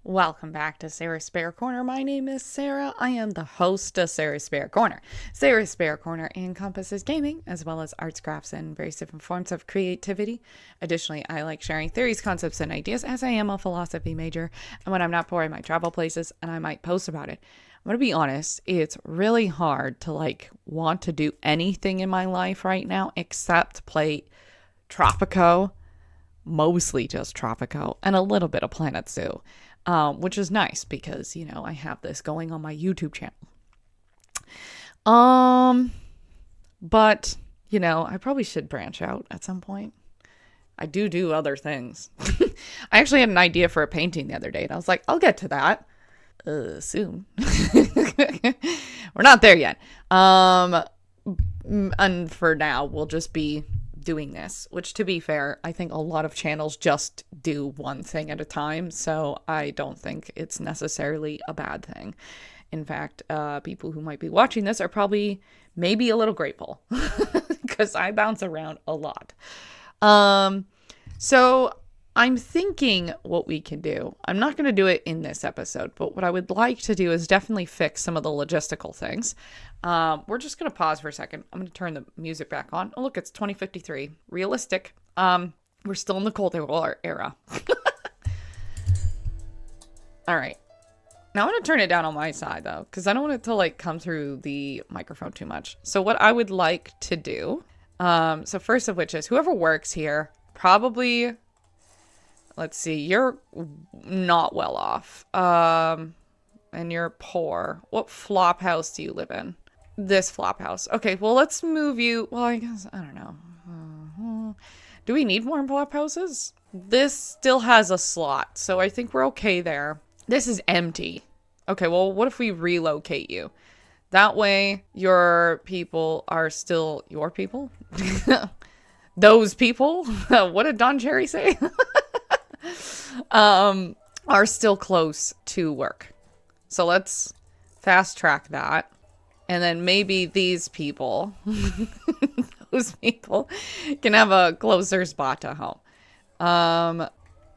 Welcome back to Sarah's Spare Corner. My name is Sarah. I am the host of Sarah's Spare Corner. Sarah's Spare Corner encompasses gaming as well as arts, crafts, and various different forms of creativity. Additionally, I like sharing theories, concepts, and ideas as I am a philosophy major. And when I'm not poor, I might travel places and I might post about it. I'm going to be honest, it's really hard to want to do anything in my life right now except play Tropico, mostly just Tropico, and a little bit of Planet Zoo. Which is nice because, I have this going on my YouTube channel. But, I probably should branch out at some point. I do other things. I actually had an idea for a painting the other day, and I was like, I'll get to that soon. We're not there yet. And for now, we'll just be doing this, which, to be fair, I think a lot of channels just do one thing at a time, so I don't think it's necessarily a bad thing. In fact, people who might be watching this are probably maybe a little grateful because I bounce around a lot. So I'm thinking what we can do. I'm not going to do it in this episode, but what I would like to do is definitely fix some of the logistical things. We're just going to pause for a second. I'm going to turn the music back on. Oh, look, it's 2053. Realistic. We're still in the Cold War era. All right. Now I'm going to turn it down on my side, though, because I don't want it to, come through the microphone too much. So what I would like to do, so first of which is whoever works here, probably, let's see, you're not well off. And you're poor. What flop house do you live in? This flop house. Okay, well, let's move you. Well, I guess, I don't know. Do we need more flop houses? This still has a slot, so I think we're okay there. This is empty. Okay, well, what if we relocate you? That way, your people are still your people. Those people. What did Don Cherry say? Are still close to work. So let's fast track that. And then maybe these people, those people, can have a closer spot to home.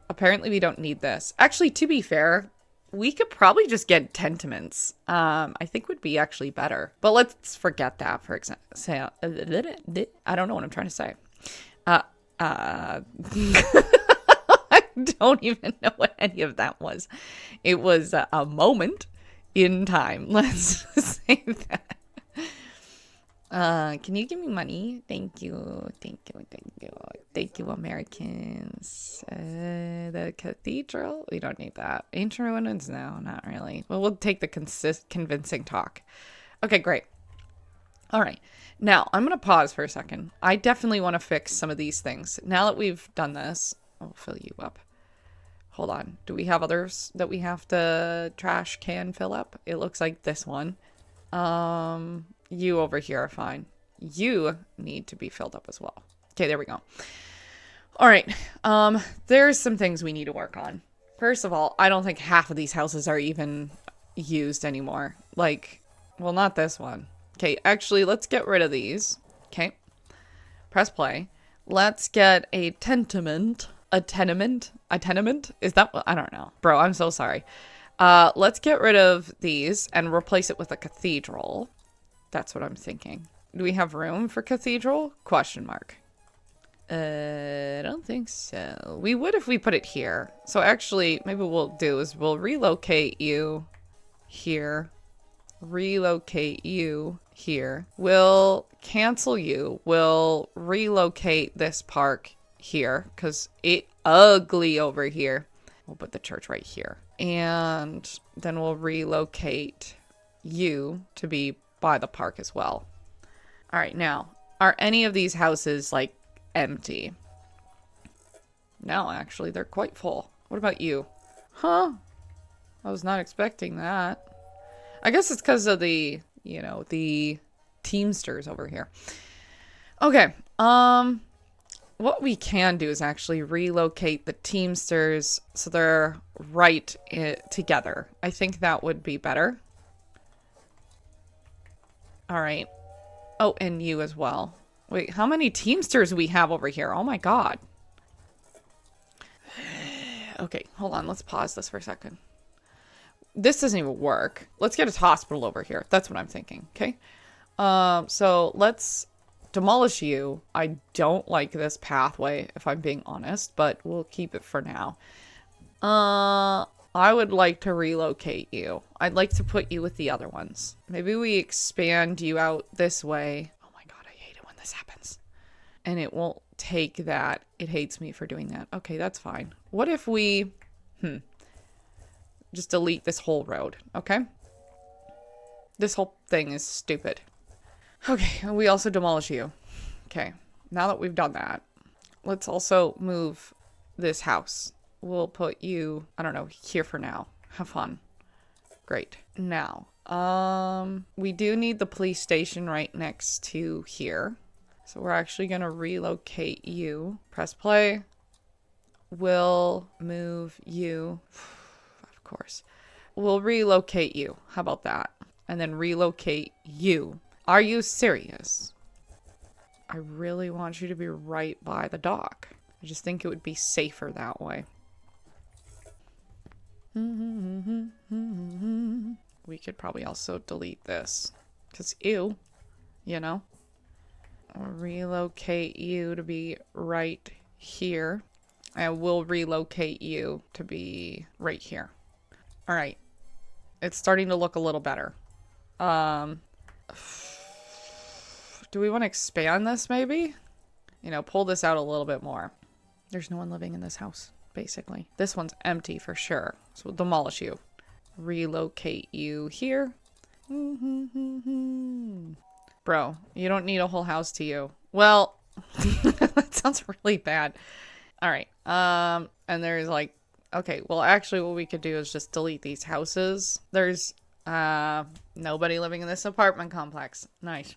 Apparently we don't need this. Actually, to be fair, we could probably just get tenements. I think would be actually better. But let's forget that for example. I don't know what I'm trying to say. I don't even know what any of that was. It was a moment in time. Let's say that. Can you give me money? Thank you. Thank you. Thank you. Thank you, Americans. The cathedral? We don't need that. Ancient ruins? No, not really. Well, we'll take the convincing talk. Okay, great. All right. Now, I'm going to pause for a second. I definitely want to fix some of these things. Now that we've done this, I'll fill you up. Hold on. Do we have others that we have to trash can fill up? It looks like this one. You over here are fine. You need to be filled up as well. Okay, there we go. All right. There's some things we need to work on. First of all, I don't think half of these houses are even used anymore. Well, not this one. Okay, actually, let's get rid of these. Okay. Press play. Let's get a tenement. A tenement? Is that what? I don't know. Bro, I'm so sorry. Let's get rid of these and replace it with a cathedral. That's what I'm thinking. Do we have room for cathedral? Question mark. I don't think so. We would if we put it here. So actually, maybe what we'll do is we'll relocate you here. Relocate you here. We'll cancel you. We'll relocate this park here because it's ugly over here. We'll put the church right here. And then we'll relocate you to be by the park as well. All right, now, are any of these houses empty? No, actually, they're quite full. What about you? Huh? I was not expecting that. I guess it's because of the Teamsters over here. Okay, what we can do is actually relocate the Teamsters so they're right together. I think that would be better. All right. Oh, and you as well. Wait, how many Teamsters do we have over here? Oh my god. Okay, hold on. Let's pause this for a second. this doesn't even work. Let's get a hospital over here. That's what I'm thinking. Okay. So let's demolish you. I don't like this pathway, if I'm being honest, but we'll keep it for now. I would like to relocate you. I'd like to put you with the other ones. Maybe we expand you out this way. Oh my god, I hate it when this happens. And it won't take that. It hates me for doing that. Okay, that's fine. What if we... just delete this whole road, okay? This whole thing is stupid. Okay, and we also demolish you. Okay, now that we've done that, let's also move this house. We'll put you, I don't know, here for now. Have fun. Great. Now, we do need the police station right next to here. So we're actually going to relocate you. Press play. We'll move you. Of course. We'll relocate you. How about that? And then relocate you. Are you serious? I really want you to be right by the dock. I just think it would be safer that way. We could probably also delete this. Because ew, you know? I'll relocate you to be right here. And we'll relocate you to be right here. Alright. It's starting to look a little better. Do we want to expand this maybe? You know, pull this out a little bit more. There's no one living in this house, basically. This one's empty for sure. So we'll demolish you. Relocate you here. Bro, you don't need a whole house to you. Well, that sounds really bad. Alright. And there's like, okay, well actually what we could do is just delete these houses. There's nobody living in this apartment complex. Nice.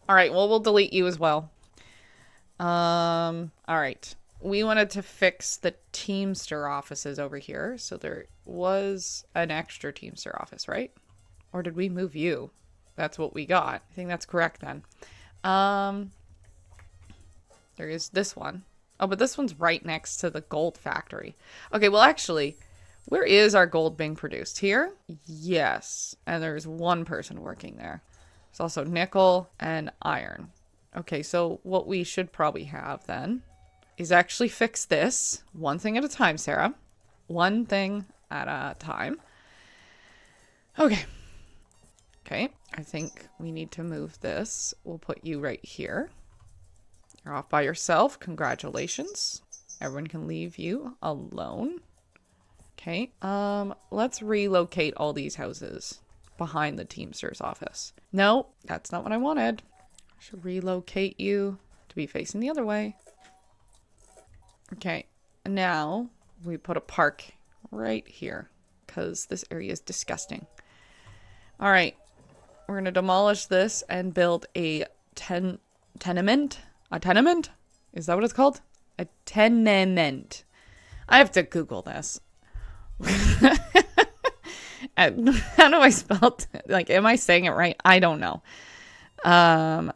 Alright, well we'll delete you as well. Alright. We wanted to fix the Teamster offices over here. So there was an extra Teamster office, right? Or did we move you? That's what we got. I think that's correct then. There is this one. Oh, but this one's right next to the gold factory. Okay, well actually, where is our gold being produced? Here? Yes. And there's one person working there. There's also nickel and iron. Okay, so what we should probably have then is actually fix this. One thing at a time, Sarah. One thing at a time. Okay. Okay, I think we need to move this. We'll put you right here. You're off by yourself. Congratulations. Everyone can leave you alone. Okay, let's relocate all these houses behind the Teamster's office. No, that's not what I wanted. I should relocate you to be facing the other way. Okay, now we put a park right here because this area is disgusting. All right, we're going to demolish this and build a tenement. A tenement? Is that what it's called? A tenement. I have to Google this. How do I spell it? Like, am I saying it right? I don't know. Tenement.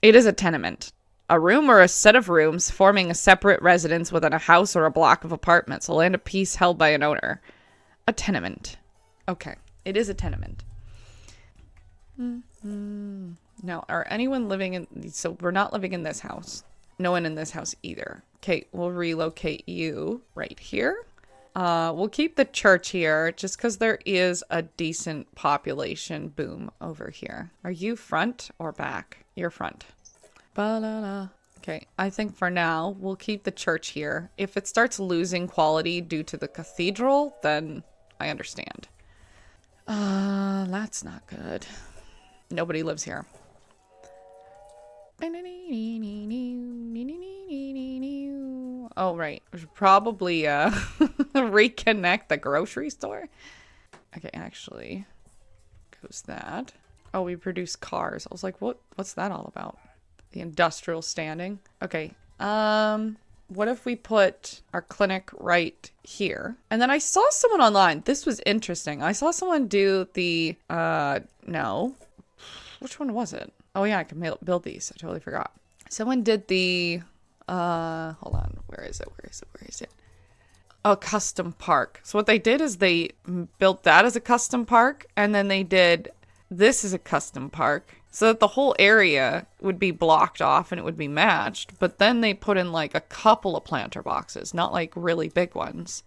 It is a tenement. A room or a set of rooms forming a separate residence within a house or a block of apartments. A land of peace held by an owner. A tenement. Okay. It is a tenement. Now, are anyone living in... So, we're not living in this house. No one in this house either. Okay, we'll relocate you right here. We'll keep the church here just because there is a decent population boom over here. Are you front or back? You're front. Ba-la-la. Okay, I think for now, we'll keep the church here. If it starts losing quality due to the cathedral, then I understand. That's not good. Nobody lives here. Oh, right. We should probably reconnect the grocery store. Okay, actually, goes that. Oh, we produce cars. I was like, what's that all about? The industrial standing. Okay. What if we put our clinic right here? And then I saw someone online. This was interesting. I saw someone do the, no. Which one was it? Oh yeah, I can build these. I totally forgot. Someone did the, hold on. Where is it? a custom park. So what they did is they built that as a custom park, and then they did this as a custom park, so that the whole area would be blocked off and it would be matched. But then they put in like a couple of planter boxes, not like really big ones.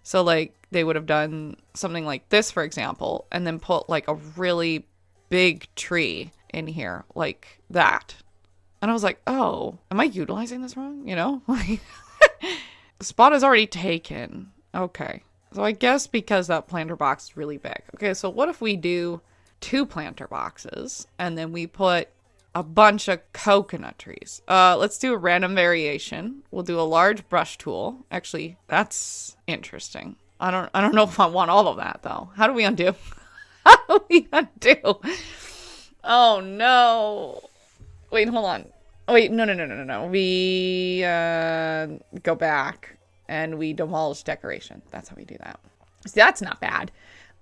So like they would have done something like this, for example, and then put like a really big tree in here like that. And I was like, oh, am I utilizing this wrong? You know, like the spot is already taken. Okay. So I guess because that planter box is really big. Okay, so what if we do 2 planter boxes and then we put a bunch of coconut trees? Let's do a random variation. We'll do a large brush tool. Actually, that's interesting. I don't know if I want all of that though. How do we undo? How do we undo? Oh no. Wait, hold on. Oh, wait, no. We go back and we demolish decoration. That's how we do that. See, that's not bad.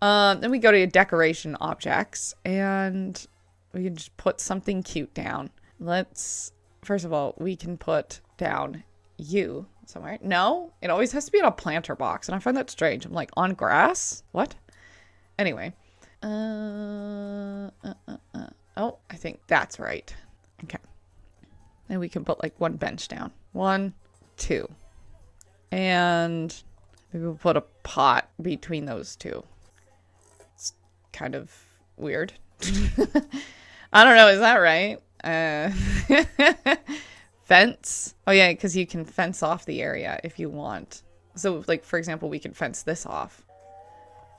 Then we go to decoration objects and we can just put something cute down. First of all, we can put down you somewhere. No, it always has to be in a planter box. And I find that strange. I'm like, on grass? What? Anyway. Oh, I think that's right. Okay. And we can put like 1 bench down. 1, 2. And maybe we'll put a pot between those 2. It's kind of weird. I don't know. Is that right? Fence. Oh yeah, because you can fence off the area if you want. So like, for example, we can fence this off.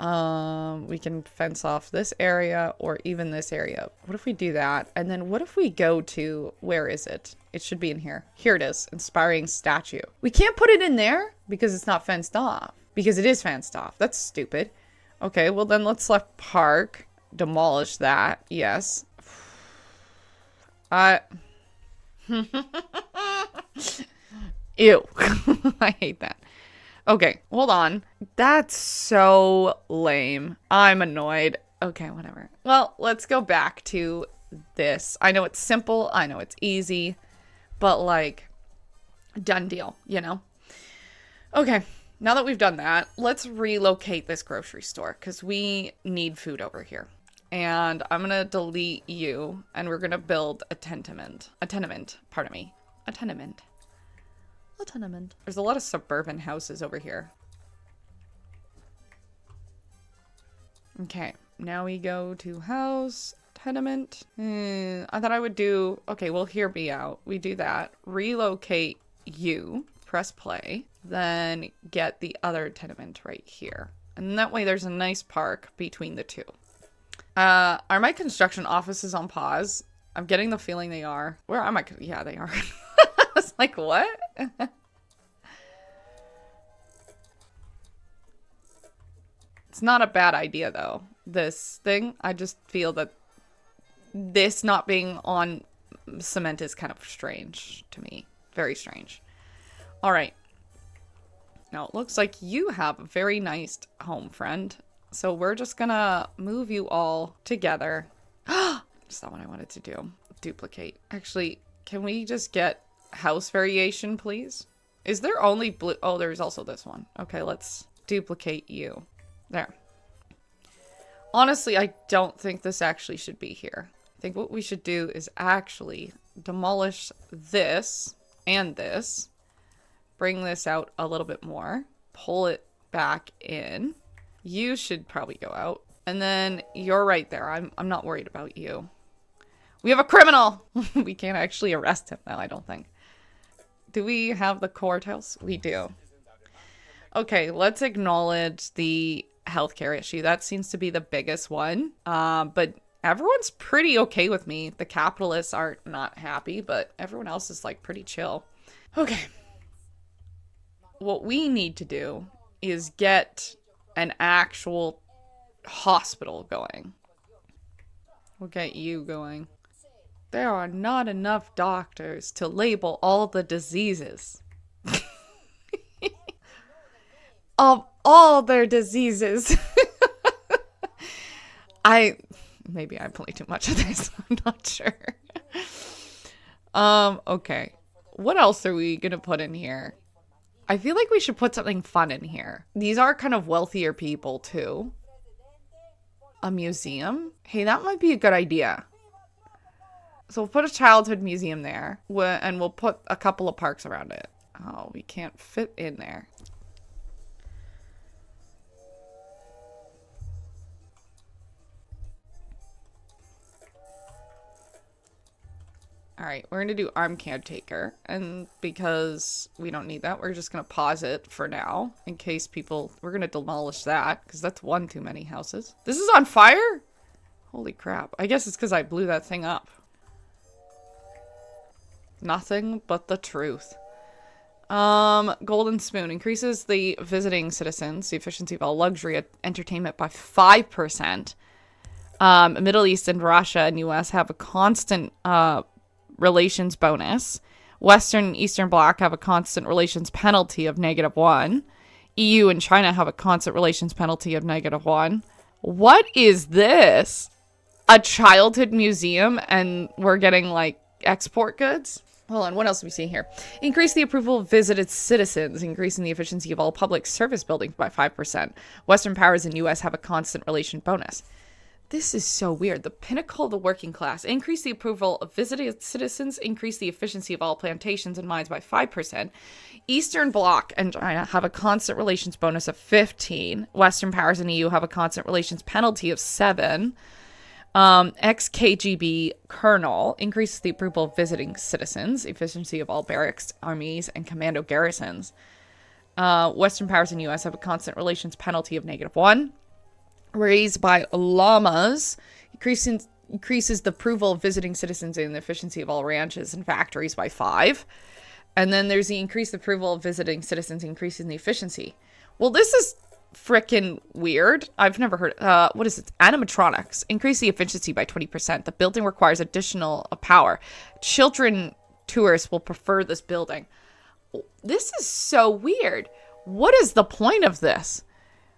We can fence off this area or even this area. What if we do that? And then what if we go to, where is it? It should be in here. Here it is. Inspiring statue. We can't put it in there because it's not fenced off. Because it is fenced off. That's stupid. Okay, well then let's select park. Demolish that. Yes. Ew. I hate that. Okay, hold on. That's so lame. I'm annoyed. Okay, whatever. Well, let's go back to this. I know it's simple. I know it's easy. But, like, done deal, you know? Okay, now that we've done that, let's relocate this grocery store because we need food over here. And I'm going to delete you, and we're going to build a tenement. A tenement. There's a lot of suburban houses over here. Okay, now we go to house, tenement. I thought I would do... Okay, well, hear me out. We do that. Relocate you. Press play. Then get the other tenement right here. And that way there's a nice park between the 2. Are my construction offices on pause? I'm getting the feeling they are. Where am I? Yeah, they are. I was like, what? It's not a bad idea, though. This thing, I just feel that this not being on cement is kind of strange to me. Very strange. All right. Now, it looks like you have a very nice home, friend. So we're just gonna move you all together. That's not what I wanted to do. Duplicate. Actually, can we just get house variation, please? Is there only blue? Oh, there's also this one. Okay, let's duplicate you. There. Honestly, I don't think this actually should be here. I think what we should do is actually demolish this and this. Bring this out a little bit more. Pull it back in. You should probably go out. And then you're right there. I'm not worried about you. We have a criminal! We can't actually arrest him now, I don't think. Do we have the courthouse? We do. Okay, let's acknowledge the healthcare issue. That seems to be the biggest one. But everyone's pretty okay with me. The capitalists are not happy, but everyone else is like pretty chill. Okay. What we need to do is get an actual hospital going. We'll get you going. There are not enough doctors to label all the diseases. Of all their diseases. Maybe I play too much of this. I'm not sure. Okay. What else are we gonna put in here? I feel like we should put something fun in here. These are kind of wealthier people too. A museum? Hey, that might be a good idea. So we'll put a childhood museum there, and we'll put a couple of parks around it. Oh, we can't fit in there. All right, we're going to do arm caretaker. And because we don't need that, we're just going to pause it for now in case people... We're going to demolish that because that's one too many houses. This is on fire? Holy crap. I guess it's because I blew that thing up. Nothing but the truth. Golden Spoon increases the visiting citizens, the efficiency of all luxury entertainment by 5%. Middle East and Russia and US have a constant relations bonus. Western and Eastern Bloc have a constant relations penalty of -1. EU and China have a constant relations penalty of -1. What is this? A childhood museum and we're getting like export goods? Hold on, what else do we see here? Increase the approval of visited citizens, increasing the efficiency of all public service buildings by 5%. Western powers and US have a constant relation bonus. This is so weird. The pinnacle of the working class. Increase the approval of visited citizens. Increase the efficiency of all plantations and mines by 5%. Eastern Bloc and China have a constant relations bonus of 15. Western powers and EU have a constant relations penalty of 7. Ex-KGB colonel increases the approval of visiting citizens. Efficiency of all barracks, armies, and commando garrisons. Western powers and US have a constant relations penalty of -1. Raised by llamas, increases the approval of visiting citizens and the efficiency of all ranches and factories by 5. And then there's the increased approval of visiting citizens, increasing the efficiency. Well, this is frickin' weird. I've never heard. What is it? Animatronics. Increase the efficiency by 20%. The building requires additional power. Children tourists will prefer this building. This is so weird. What is the point of this?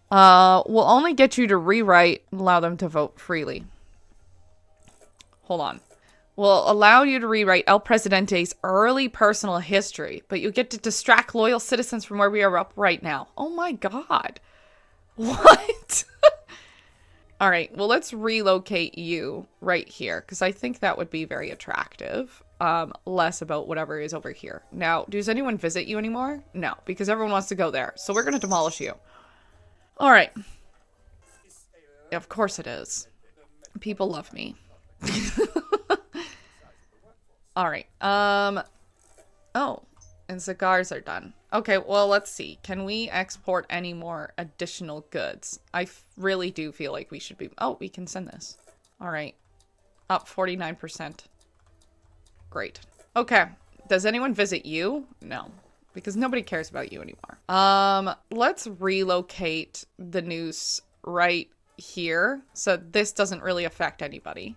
We'll only get you to rewrite and allow them to vote freely. Hold on. We'll allow you to rewrite El Presidente's early personal history, but you get to distract loyal citizens from where we are up right now. Oh my god. What? All right, well, let's relocate you right here, because I think that would be very attractive. Less about whatever is over here. Now, does anyone visit you anymore? No, because everyone wants to go there. So we're going to demolish you. All right. Of course it is. People love me. All right. Oh, and cigars are done. Okay, well, let's see. Can we export any more additional goods? I really do feel like we should be... Oh, we can send this. All right. Up 49%. Great. Okay. Does anyone visit you? No. Because nobody cares about you anymore. Let's relocate the noose right here. So this doesn't really affect anybody.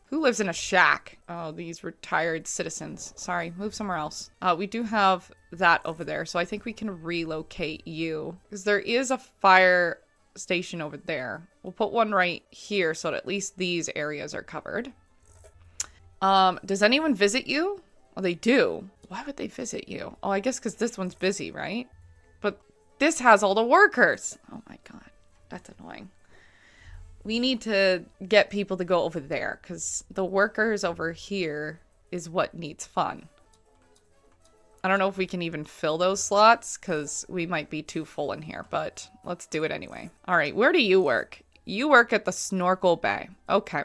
Who lives in a shack? Oh, these retired citizens. Sorry, move somewhere else. We do have that over there, so I think we can relocate you. Because there is a fire station over there. We'll put one right here so that at least these areas are covered. Does anyone visit you? Oh, they do. Why would they visit you? Oh, I guess because this one's busy, right? But this has all the workers. Oh my god, that's annoying. We need to get people to go over there because the workers over here is what needs fun. I don't know if we can even fill those slots because we might be too full in here, but let's do it anyway. All right, where do you work? You work at the Snorkel Bay. Okay.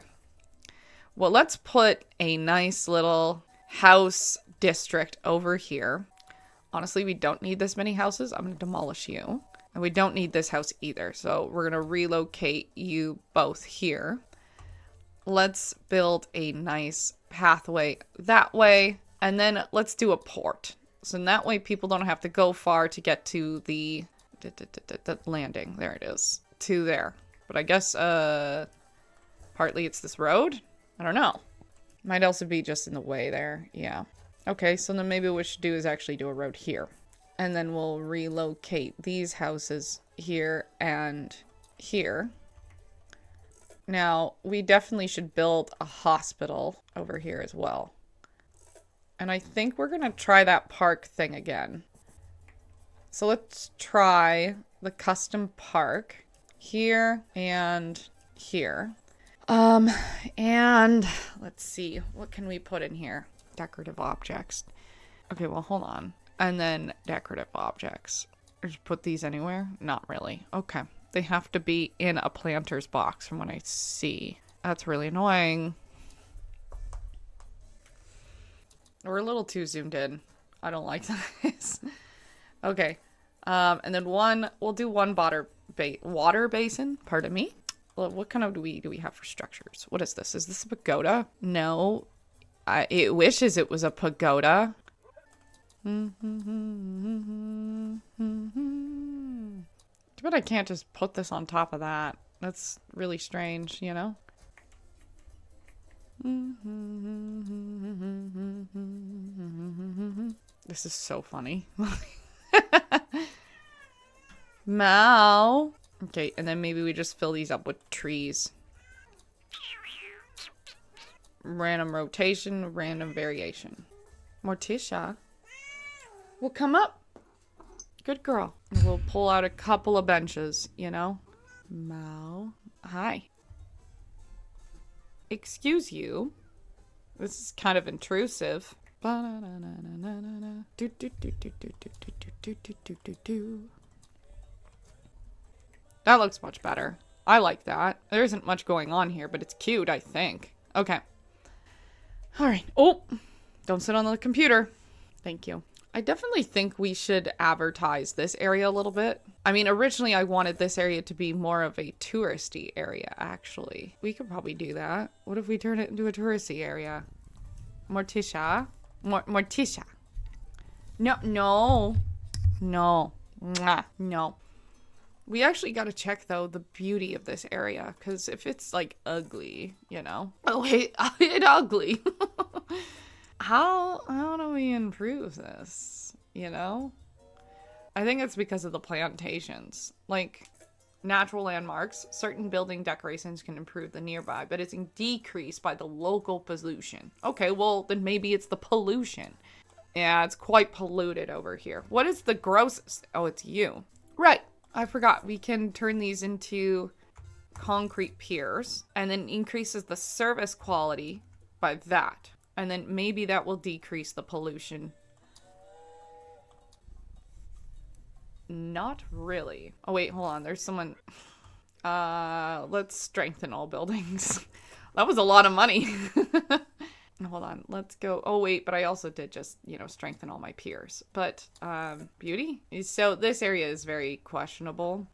Well, let's put a nice little house district over here. Honestly, we don't need this many houses. I'm going to demolish you. And we don't need this house either. So we're going to relocate you both here. Let's build a nice pathway that way. And then let's do a port. So in that way, people don't have to go far to get to the landing. There it is. To there. But I guess partly it's this road. I don't know. Might also be just in the way there. Yeah. Okay, so then maybe what we should do is actually do a road here. And then we'll relocate these houses here and here. Now, we definitely should build a hospital over here as well. And I think we're going to try that park thing again. So let's try the custom park here and here. And let's see, what can we put in here? Decorative objects. Okay, well, hold on. And then decorative objects. Just put these anywhere? Not really. Okay. They have to be in a planter's box from what I see. That's really annoying. We're a little too zoomed in. I don't like this. Okay. And then we'll do one water basin. Pardon me. Well, what kind of do we have for structures? What is this? Is this a pagoda? No. It wishes it was a pagoda. But I can't just put this on top of that. That's really strange, you know? This is so funny. Mao. Okay, and then maybe we just fill these up with trees. Random rotation, random variation. Morticia. We'll come up. Good girl. We'll pull out a couple of benches, you know? Mao. Hi. Excuse you. This is kind of intrusive. That looks much better. I like that. There isn't much going on here, but it's cute, I think. Okay. All right. Oh, don't sit on the computer. Thank you. I definitely think we should advertise this area a little bit. I mean, originally I wanted this area to be more of a touristy area, actually. We could probably do that. What if we turn it into a touristy area? Morticia? Morticia. No, no. No. Mwah. No. We actually got to check, though, the beauty of this area. Because if it's, like, ugly, you know. Oh, wait. It's ugly. How do we improve this? You know? I think it's because of the plantations. Like, natural landmarks, certain building decorations can improve the nearby, but it's decreased by the local pollution. Okay, well, then maybe it's the pollution. Yeah, it's quite polluted over here. What is the grossest? Oh, it's you. Right. I forgot. We can turn these into concrete piers and then increases the service quality by that. And then maybe that will decrease the pollution. Not really. Oh, wait, hold on. There's someone. Let's strengthen all buildings. That was a lot of money. Hold on. Let's go. Oh, wait, but I also did just, you know, strengthen all my piers. But, beauty? So this area is very questionable.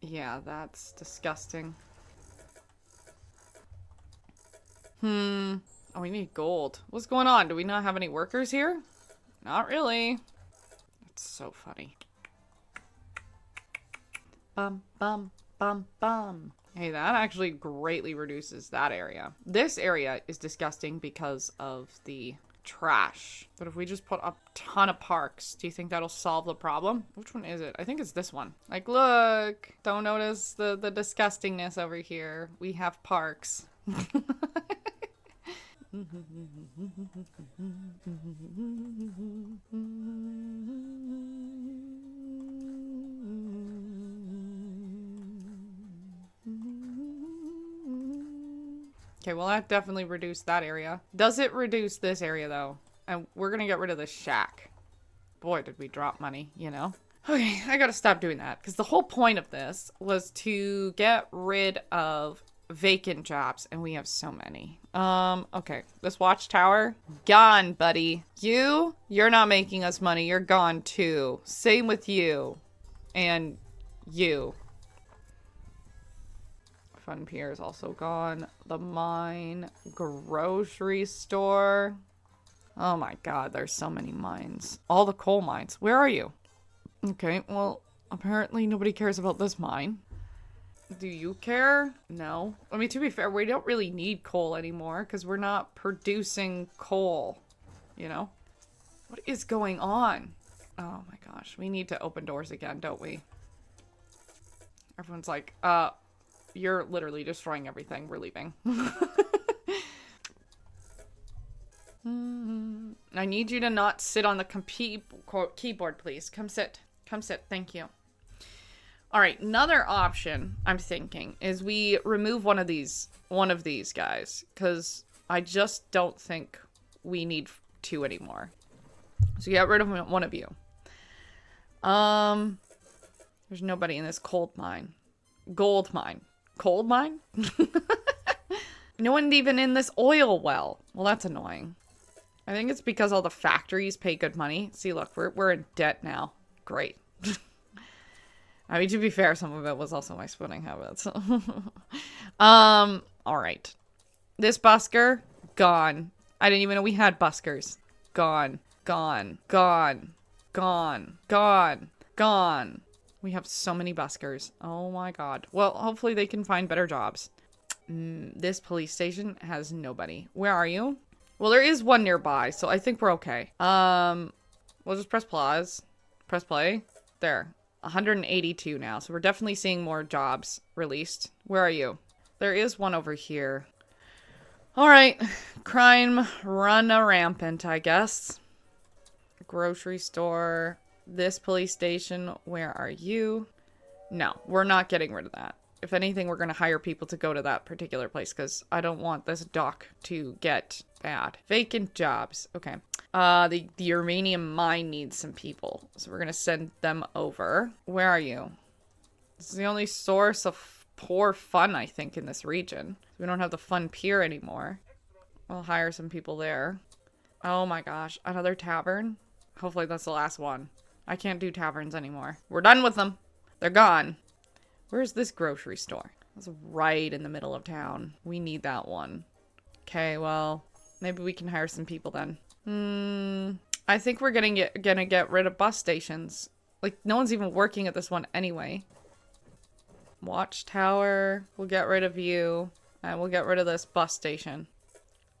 Yeah, that's disgusting. Oh, we need gold. What's going on? Do we not have any workers here? Not really. That's so funny. Bum, bum, bum, bum. Hey, that actually greatly reduces that area. This area is disgusting because of the trash. But if we just put a ton of parks, do you think that'll solve the problem? Which one is it? I think it's this one. Like, look, don't notice the disgustingness over here. We have parks. Okay, well, that definitely reduced that area. Does it reduce this area, though? And we're gonna get rid of the shack. Boy, did we drop money, you know? Okay, I gotta stop doing that, because the whole point of this was to get rid of vacant jobs, and we have so many. Okay, this watchtower, gone, buddy. You're not making us money. You're gone, too. Same with you. And you. Fun Pier is also gone. The mine, grocery store. Oh my god, there's so many mines. All the coal mines. Where are you? Okay, well, apparently nobody cares about this mine. Do you care? No. I mean, to be fair, we don't really need coal anymore because we're not producing coal, you know? What is going on? Oh my gosh, we need to open doors again, don't we? Everyone's like, you're literally destroying everything. We're leaving. I need you to not sit on the keyboard, please. Come sit. Come sit. Thank you. All right, another option I'm thinking is we remove one of these guys, because I just don't think we need 2 anymore. So get rid of one of you. There's nobody in this gold mine. Coal mine? No one even in this oil well. Well, that's annoying. I think it's because all the factories pay good money. See, look, we're in debt now. Great. I mean, to be fair, some of it was also my spending habits. All right. This busker, gone. I didn't even know we had buskers. Gone. Gone. Gone. Gone. Gone. Gone. We have so many buskers. Oh my god. Well, hopefully they can find better jobs. This police station has nobody. Where are you? Well, there is one nearby, so I think we're okay. We'll just press pause. Press play. There. 182 now, so we're definitely seeing more jobs released. Where are you? There is one over here. Alright. Crime run rampant, I guess. Grocery store. This police station. Where are you? No, we're not getting rid of that. If anything, we're going to hire people to go to that particular place because I don't want this dock to get bad. Vacant jobs. Okay. The uranium mine needs some people, so we're going to send them over. Where are you? This is the only source of poor fun, I think, in this region. We don't have the fun pier anymore. We'll hire some people there. Oh my gosh. Another tavern? Hopefully that's the last one. I can't do taverns anymore. We're done with them. They're gone. Where's this grocery store? It's right in the middle of town. We need that one. Okay, well, maybe we can hire some people then. I think we're gonna get rid of bus stations. Like, no one's even working at this one anyway. Watchtower. We'll get rid of you. And we'll get rid of this bus station.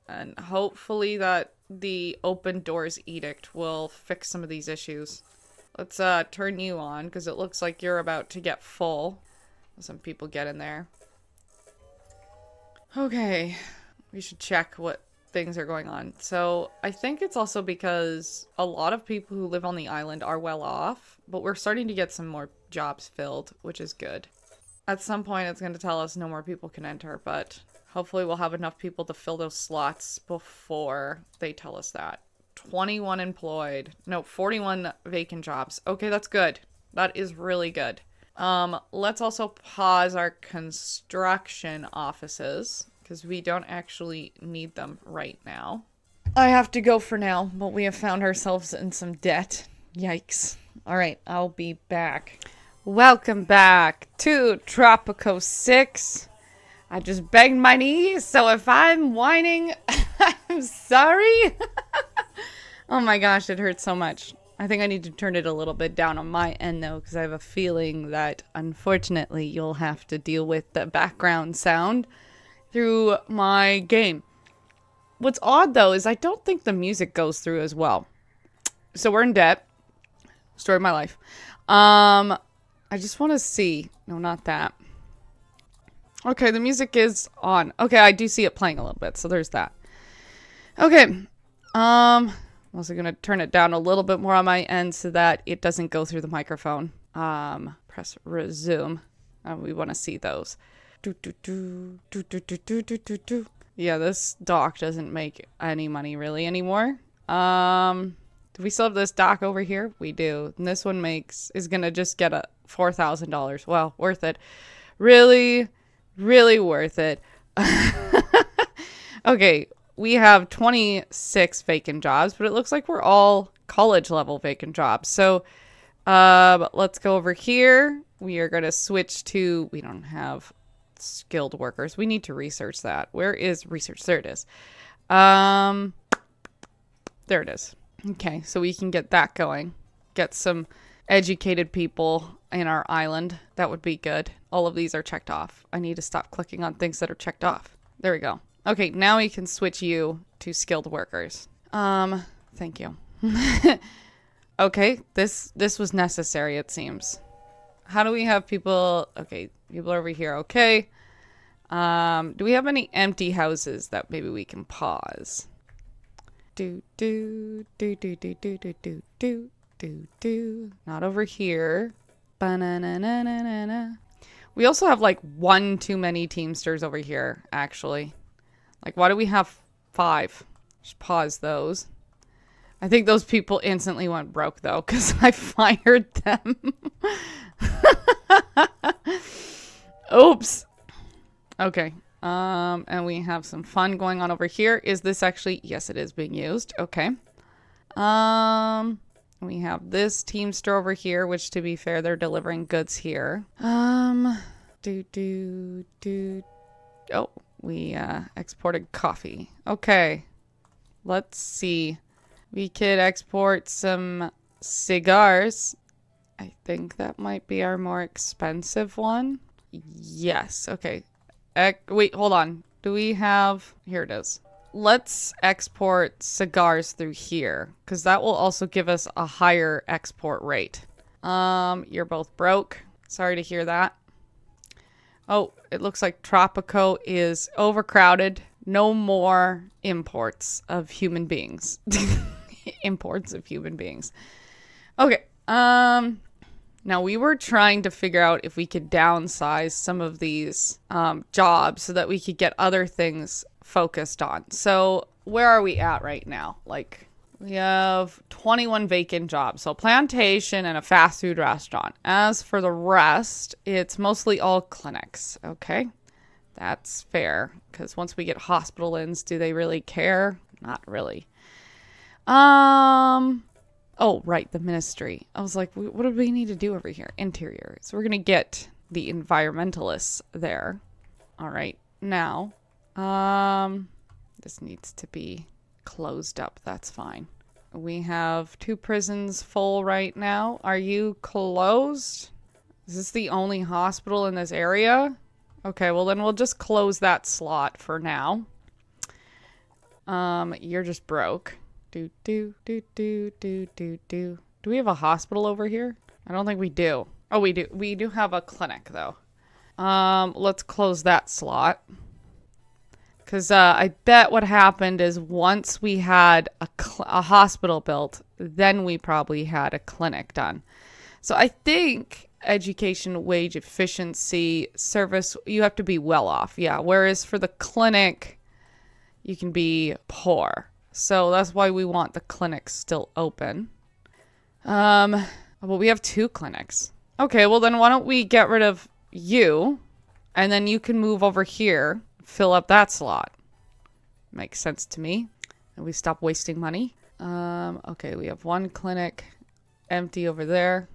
And hopefully that the open doors edict will fix some of these issues. Let's turn you on, because it looks like you're about to get full. Some people get in there. Okay. We should check what things are going on. So I think it's also because a lot of people who live on the island are well off, but we're starting to get some more jobs filled, which is good. At some point it's going to tell us no more people can enter, but hopefully we'll have enough people to fill those slots before they tell us that. 21 employed. No, 41 vacant jobs. Okay, that's good. That is really good. Let's also pause our construction offices because we don't actually need them right now. I have to go for now, but we have found ourselves in some debt. Yikes. All right, I'll be back. Welcome back to Tropico 6. I just begged my knees, so if I'm whining, I'm sorry. Oh my gosh, it hurts so much. I think I need to turn it a little bit down on my end, though, because I have a feeling that, unfortunately, you'll have to deal with the background sound through my game. What's odd, though, is I don't think the music goes through as well. So we're in debt. Story of my life. I just want to see. No, not that. Okay, the music is on. Okay, I do see it playing a little bit, so there's that. Okay. I'm also going to turn it down a little bit more on my end so that it doesn't go through the microphone. Press resume. We want to see those. Yeah, this dock doesn't make any money really anymore. Do we still have this dock over here? We do. And this one is going to just get a $4,000. Well, worth it. Really, really worth it. Okay. We have 26 vacant jobs, but it looks like we're all college level vacant jobs. So let's go over here. We are going to switch to, we don't have skilled workers. We need to research that. Where is research? There it is. There it is. Okay, so we can get that going. Get some educated people in our island. That would be good. All of these are checked off. I need to stop clicking on things that are checked off. There we go. Okay, now we can switch you to skilled workers. Thank you. Okay, this was necessary, it seems. How do we have people? Okay, people over here. Okay. Do we have any empty houses that maybe we can pause? Do do do do do do do do do do do. Not over here. Ba-na-na-na-na-na. We also have like one too many Teamsters over here, actually. Like, why do we have 5? Just pause those. I think those people instantly went broke, though, because I fired them. Oops. Okay. And we have some fun going on over here. Is this actually... Yes, it is being used. Okay. We have this Teamster over here, which, to be fair, they're delivering goods here. Oh, we exported coffee. Okay. Let's see. We could export some cigars. I think that might be our more expensive one. Yes. Okay. Wait, hold on. Do we have... Here it is. Let's export cigars through here, because that will also give us a higher export rate. You're both broke. Sorry to hear that. Oh, it looks like Tropico is overcrowded. No more imports of human beings. Imports of human beings. Okay. Now we were trying to figure out if we could downsize some of these jobs so that we could get other things focused on. So where are we at right now? Like, we have 21 vacant jobs. So plantation and a fast food restaurant. As for the rest, it's mostly all clinics. Okay. That's fair. Because once we get hospital ins, do they really care? Not really. Oh, right, the ministry. I was like, what do we need to do over here? Interior. So we're going to get the environmentalists there. All right, now, this needs to be closed up. That's fine. We have 2 prisons full right now. Are you closed? Is this the only hospital in this area? Okay, well then we'll just close that slot for now. You're just broke. Do. Do we have a hospital over here? I don't think we do. Oh, we do. We do have a clinic, though. Let's close that slot. Because I bet what happened is once we had a hospital built, then we probably had a clinic done. So I think education, wage efficiency, service, you have to be well off. Yeah, whereas for the clinic, you can be poor. So that's why we want the clinics still open. Well, we have 2 clinics. Okay, well then why don't we get rid of you, and then you can move over here, fill up that slot. Makes sense to me. And we stop wasting money. Okay, we have 1 clinic empty over there.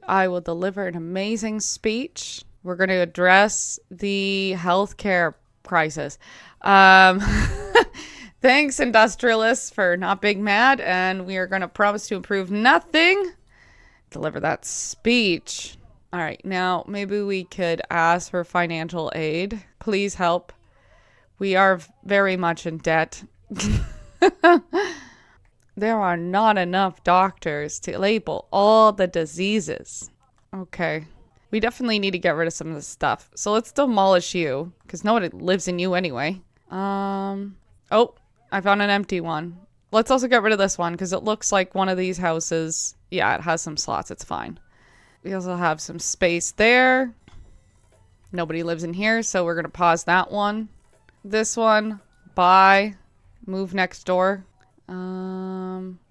I will deliver an amazing speech. We're going to address the healthcare crisis. Thanks, industrialists, for not being mad, and we are going to promise to improve nothing. Deliver that speech. All right, now maybe we could ask for financial aid. Please help. We are very much in debt. There are not enough doctors to label all the diseases. Okay. We definitely need to get rid of some of this stuff. So let's demolish you, because nobody lives in you anyway. Oh, I found an empty one. Let's also get rid of this one, because it looks like one of these houses. Yeah, it has some slots. It's fine. We also have some space there. Nobody lives in here, so we're going to pause that one. This one, buy, move next door.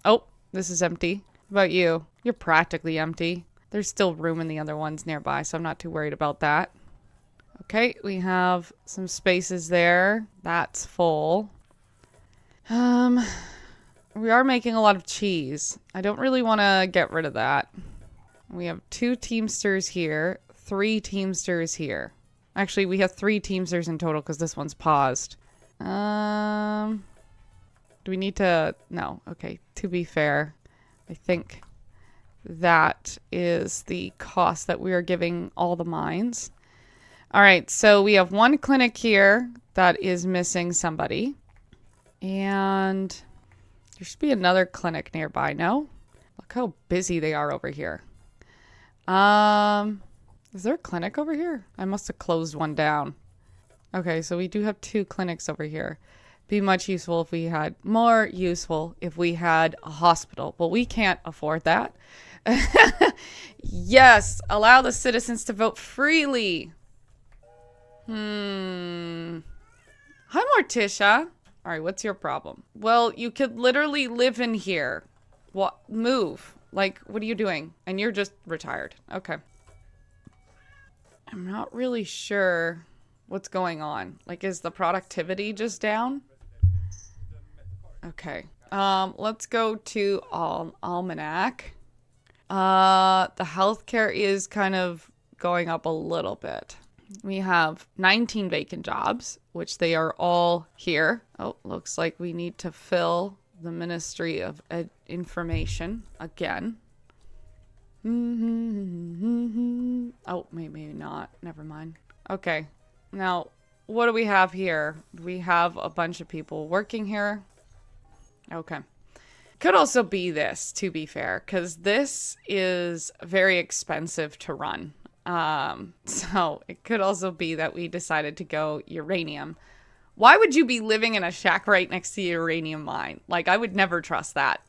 Oh, this is empty. What about you? You're practically empty. There's still room in the other ones nearby, so I'm not too worried about that. Okay, we have some spaces there. That's full. We are making a lot of cheese. I don't really want to get rid of that. We have 2 Teamsters here, 3 Teamsters here. Actually, we have 3 Teamsters in total because this one's paused. Do we need to... No. Okay. To be fair, I think that is the cost that we are giving all the mines. All right. So we have 1 clinic here that is missing somebody. And there should be another clinic nearby. No? Look how busy they are over here. Is there a clinic over here? I must have closed one down. Okay, so we do have 2 clinics over here. Be much useful if we had more useful if we had a hospital, but we can't afford that. Yes, allow the citizens to vote freely. Hi, Morticia. All right, what's your problem? Well, you could literally live in here. What? Move. Like, what are you doing? And you're just retired. Okay. I'm not really sure what's going on. Like, is the productivity just down? Okay. Let's go to Almanac. The healthcare is kind of going up a little bit. We have 19 vacant jobs, which they are all here. Oh, looks like we need to fill the Ministry of Information again. Oh, maybe not. Never mind. Okay. Now, what do we have here? We have a bunch of people working here. Okay. Could also be this, to be fair, because this is very expensive to run. So it could also be that we decided to go uranium. Why would you be living in a shack right next to the uranium mine? Like, I would never trust that.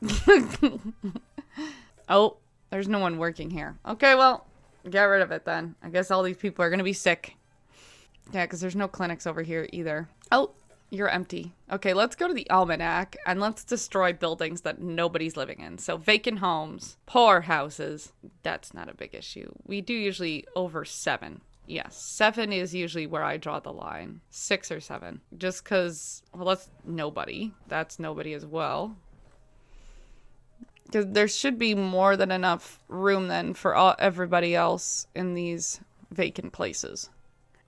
Oh, there's no one working here. Okay, well, get rid of it then. I guess all these people are going to be sick. Yeah, because there's no clinics over here either. Oh, you're empty. Okay, let's go to the Almanac and let's destroy buildings that nobody's living in. So vacant homes, poor houses. That's not a big issue. We do usually over 7. Yes, 7 is usually where I draw the line. 6 or 7. Just because, well, that's nobody. That's nobody as well. Because there should be more than enough room then for everybody else in these vacant places.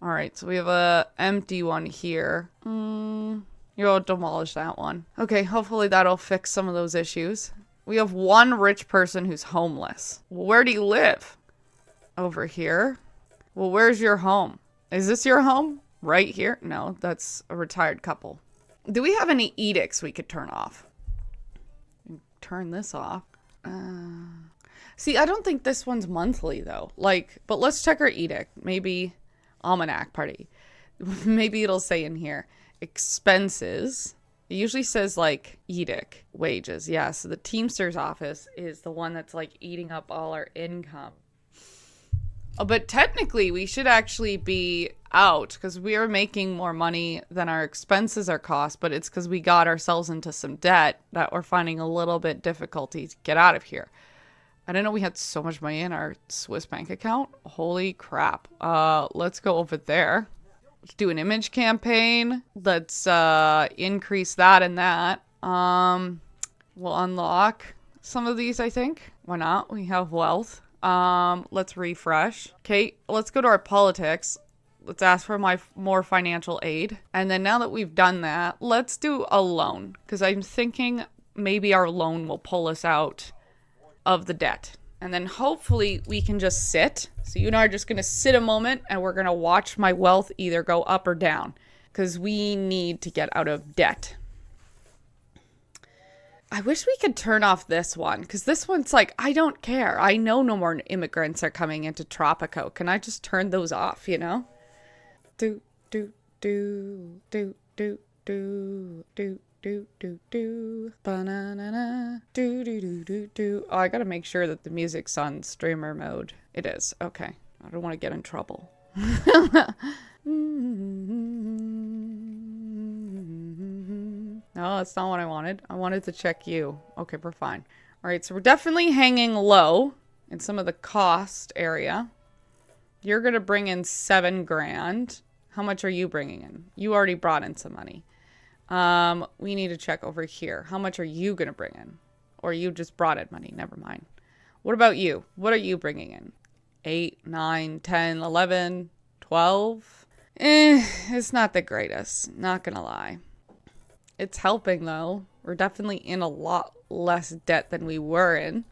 All right, so we have a empty one here. You'll demolish that one. Okay, hopefully that'll fix some of those issues. We have one rich person who's homeless. Where do you live? Over here. Well, where's your home? Is this your home? Right here? No, that's a retired couple. Do we have any edicts we could turn off? Turn this off. See, I don't think this one's monthly though. Like, but let's check our edict. Maybe Almanac party. Maybe it'll say in here expenses. It usually says like edict wages. Yeah, so the Teamster's office is the one that's like eating up all our income. Oh, but technically we should actually be out because we are making more money than our expenses are cost, but it's because we got ourselves into some debt that we're finding a little bit difficulty to get out of here. I didn't know we had so much money in our Swiss bank account. Holy crap. Let's go over there. Let's do an image campaign. Let's increase that and that. We'll unlock some of these, I think. Why not? We have wealth. Let's refresh. Okay, let's go to our politics. Let's ask for more financial aid. And then now that we've done that, let's do a loan. Because I'm thinking maybe our loan will pull us out of the debt. And then hopefully we can just sit. So you and I are just going to sit a moment and we're going to watch my wealth either go up or down. Because we need to get out of debt. I wish we could turn off this one. Because this one's like, I don't care. I know no more immigrants are coming into Tropico. Can I just turn those off, you know? Do, do, do, do, do, do, do. Do do do banana do do do do do. Oh, I gotta make sure that the music's on streamer mode. It is. Okay. I don't want to get in trouble. No, that's not what I wanted. I wanted to check you. Okay, we're fine. All right, so we're definitely hanging low in some of the cost area. You're gonna bring in 7 grand. How much are you bringing in? You already brought in some money. We need to check over here. How much are you going to bring in? Or you just brought in money. Never mind. What about you? What are you bringing in? 8, 9, 10, 11, 12? It's not the greatest. Not going to lie. It's helping though. We're definitely in a lot less debt than we were in.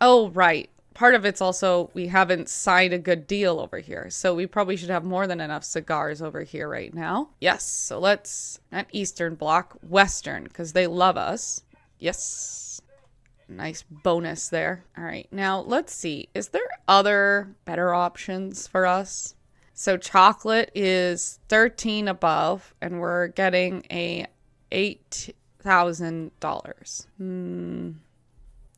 Oh, right. Part of it's also we haven't signed a good deal over here. So we probably should have more than enough cigars over here right now. Yes. So let's, not Eastern Bloc, Western, because they love us. Yes. Nice bonus there. All right. Now let's see. Is there other better options for us? So chocolate is 13 above, and we're getting a $8,000.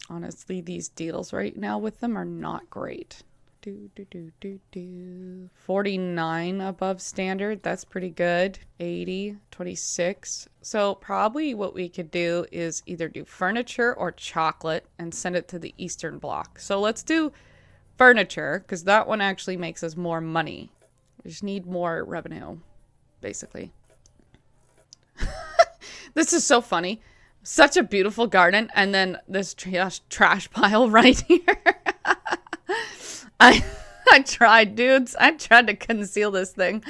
Honestly, these deals right now with them are not great. 49 above standard. That's pretty good. 80, 26. So probably what we could do is either do furniture or chocolate and send it to the Eastern Bloc. So let's do furniture because that one actually makes us more money. We just need more revenue, basically. This is so funny. Such a beautiful garden, and then this trash pile right here. I tried, dudes. I tried to conceal this thing.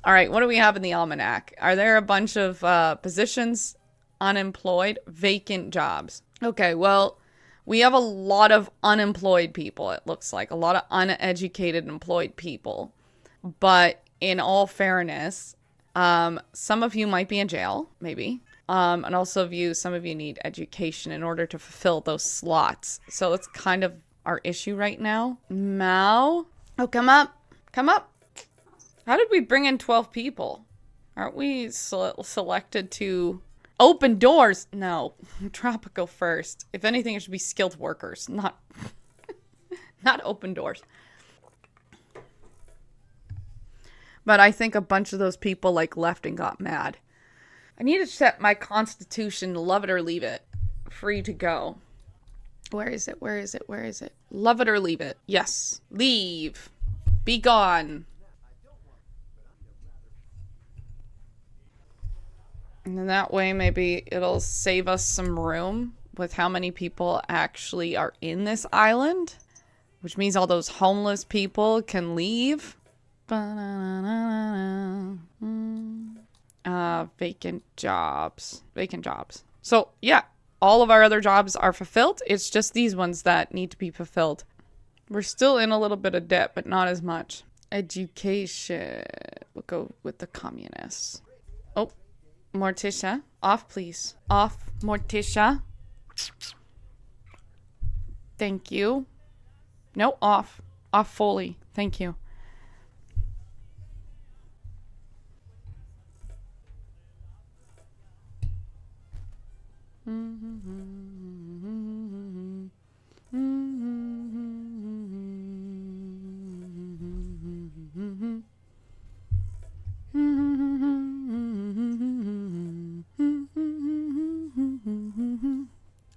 All right, what do we have in the almanac? Are there a bunch of positions, unemployed, vacant jobs? Okay, well, we have a lot of unemployed people, it looks like. A lot of uneducated employed people. But in all fairness, some of you might be in jail, maybe. And also some of you need education in order to fulfill those slots. So that's kind of our issue right now. Mao? Oh, come up. Come up. How did we bring in 12 people? Aren't we selected to open doors? No. Tropico first. If anything, it should be skilled workers, not open doors. But I think a bunch of those people left and got mad. I need to set my constitution to love it or leave it. Free to go. Where is it? Where is it? Where is it? Love it or leave it. Yes. Leave. Be gone. And then that way maybe it'll save us some room with how many people actually are in this island. Which means all those homeless people can leave. Vacant jobs. Vacant jobs. So, yeah. All of our other jobs are fulfilled. It's just these ones that need to be fulfilled. We're still in a little bit of debt, but not as much. Education. We'll go with the communists. Oh, Morticia. Off, please. Off, Morticia. Thank you. No, off. Off fully. Thank you.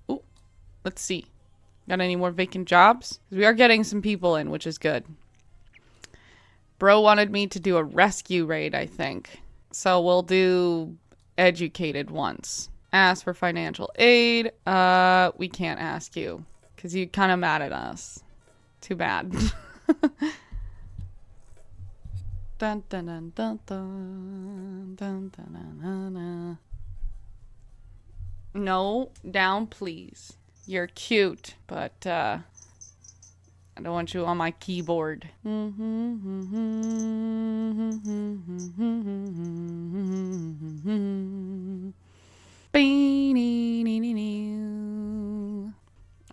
Ooh, let's see. Got any more vacant jobs? We are getting some people in, which is good. Bro wanted me to do a rescue raid, I think. So we'll do educated once. Ask for financial aid. We can't ask you because you're kind of mad at us. Too bad. Dun, dun, dun, dun, dun, dun, dun, dun, dun, dun. No, down, please. You're cute, but I don't want you on my keyboard.